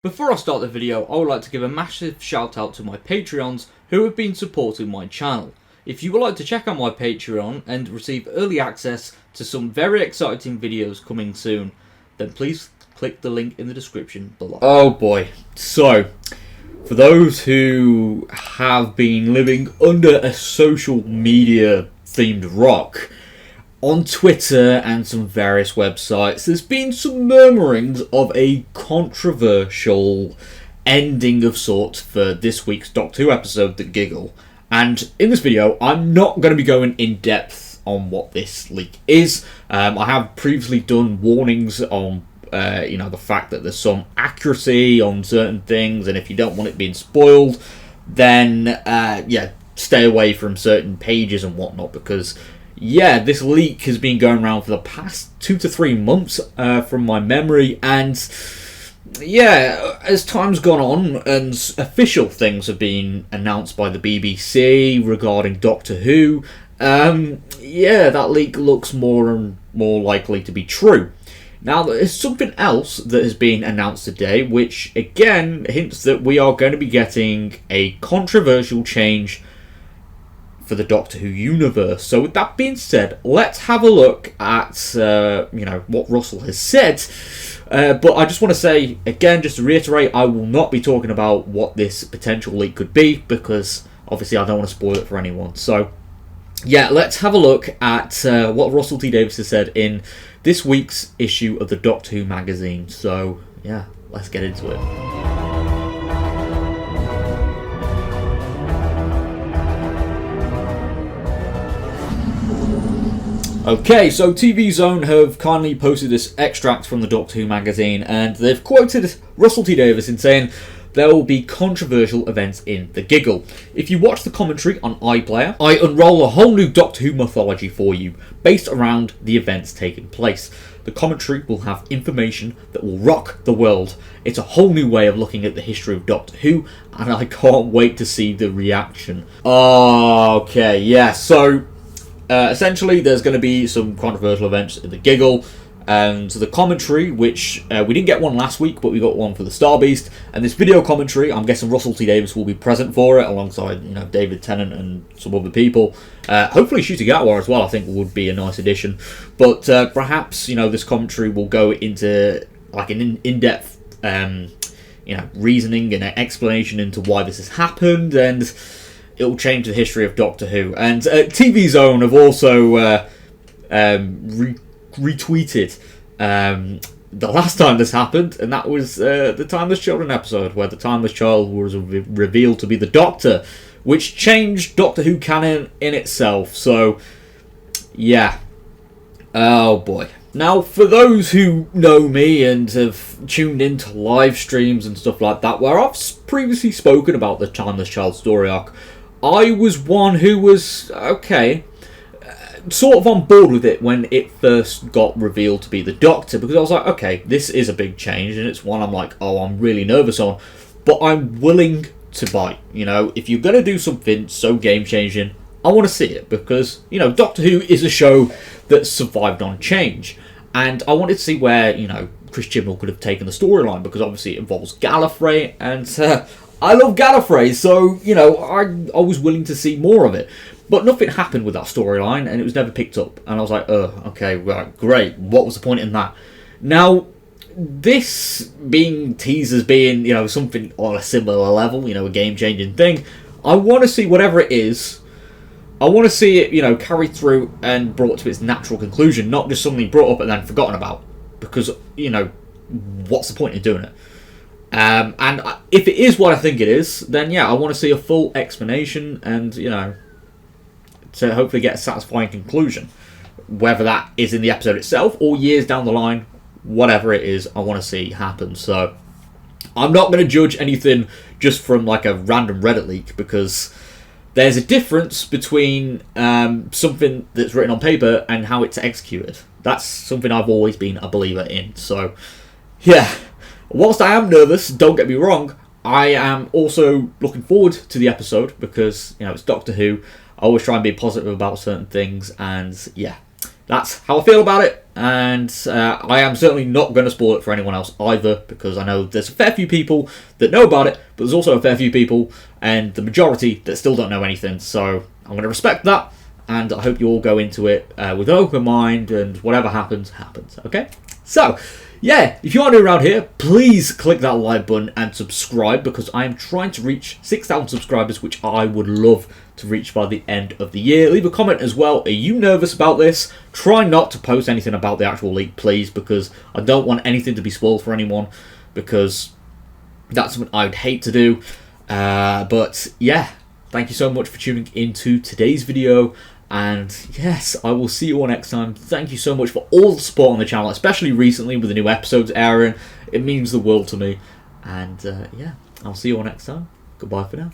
Before I start the video, I would like to give a massive shout out to my Patreons who have been supporting my channel. If you would like to check out my Patreon and receive early access to some very exciting videos coming soon, then please click the link in the description below. Oh boy, so for those who have been living under a social media themed rock, on Twitter and some various websites, there's been some murmurings of a controversial ending of sorts for this week's Doctor Who episode, The Giggle. And in this video, I'm not going to be going in depth on what this leak is. I have previously done warnings on the fact that there's some accuracy on certain things, and if you don't want it being spoiled, then stay away from certain pages and whatnot, because this leak has been going around for the past 2 to 3 months from my memory, and as time's gone on and official things have been announced by the BBC regarding Doctor Who, that leak looks more and more likely to be true. Now, there's something else that has been announced today, which again hints that we are going to be getting a controversial change for the Doctor Who universe. So with that being said, let's have a look at what Russell has said. But I just want to say again, just to reiterate, I will not be talking about what this potential leak could be, because obviously I don't want to spoil it for anyone. So let's have a look at what Russell T Davies has said in this week's issue of the Doctor Who magazine. So let's get into it. Okay, so TV Zone have kindly posted this extract from the Doctor Who magazine, and they've quoted Russell T Davies in saying there will be controversial events in The Giggle. If you watch the commentary on iPlayer, I unroll a whole new Doctor Who mythology for you, based around the events taking place. The commentary will have information that will rock the world. It's a whole new way of looking at the history of Doctor Who, and I can't wait to see the reaction. So essentially, there's going to be some controversial events in The Giggle, and the commentary, which we didn't get one last week, but we got one for the Star Beast, and this video commentary, I'm guessing Russell T Davies will be present for it, alongside David Tennant and some other people. Hopefully Shooty Gatwa as well, I think would be a nice addition. But perhaps this commentary will go into like an in-depth reasoning and explanation into why this has happened, and it will change the history of Doctor Who. And TV Zone have also retweeted the last time this happened, and that was the Timeless Children episode, where the Timeless Child was revealed to be the Doctor, which changed Doctor Who canon in itself. So, oh boy. Now, for those who know me and have tuned into live streams and stuff like that, where I've previously spoken about the Timeless Child story arc, I was one who was, sort of on board with it when it first got revealed to be the Doctor, because I was like, okay, this is a big change, and it's one I'm like, I'm really nervous on, but I'm willing to bite. If you're going to do something so game-changing, I want to see it, because, Doctor Who is a show that survived on change, and I wanted to see where, Chris Chibnall could have taken the storyline, because obviously it involves Gallifrey, and I love Gallifrey, so, I was willing to see more of it. But nothing happened with that storyline, and it was never picked up. And I was like, okay, right, great. What was the point in that? Now, this being teased as being, something on a similar level, a game-changing thing, I want to see whatever it is. I want to see it, carried through and brought to its natural conclusion, not just suddenly brought up and then forgotten about. Because, what's the point in doing it? And if it is what I think it is, then I want to see a full explanation and, to hopefully get a satisfying conclusion. Whether that is in the episode itself or years down the line, whatever it is, I want to see happen. So I'm not going to judge anything just from like a random Reddit leak, because there's a difference between something that's written on paper and how it's executed. That's something I've always been a believer in. So whilst I am nervous, don't get me wrong, I am also looking forward to the episode, because it's Doctor Who. I always try and be positive about certain things, and that's how I feel about it. and I am certainly not going to spoil it for anyone else either, because I know there's a fair few people that know about it, but there's also a fair few people, and the majority, that still don't know anything. So I'm going to respect that, and I hope you all go into it with an open mind, and whatever happens, happens. Okay? So, yeah, if you are new around here, please click that like button and subscribe, because I am trying to reach 6,000 subscribers, which I would love to reach by the end of the year. Leave a comment as well. Are you nervous about this? Try not to post anything about the actual leak, please, because I don't want anything to be spoiled for anyone, because that's what I would hate to do. But yeah, thank you so much for tuning into today's video. And yes, I will see you all next time. Thank you so much for all the support on the channel, especially recently with the new episodes airing. It means the world to me. And yeah, I'll see you all next time. Goodbye for now.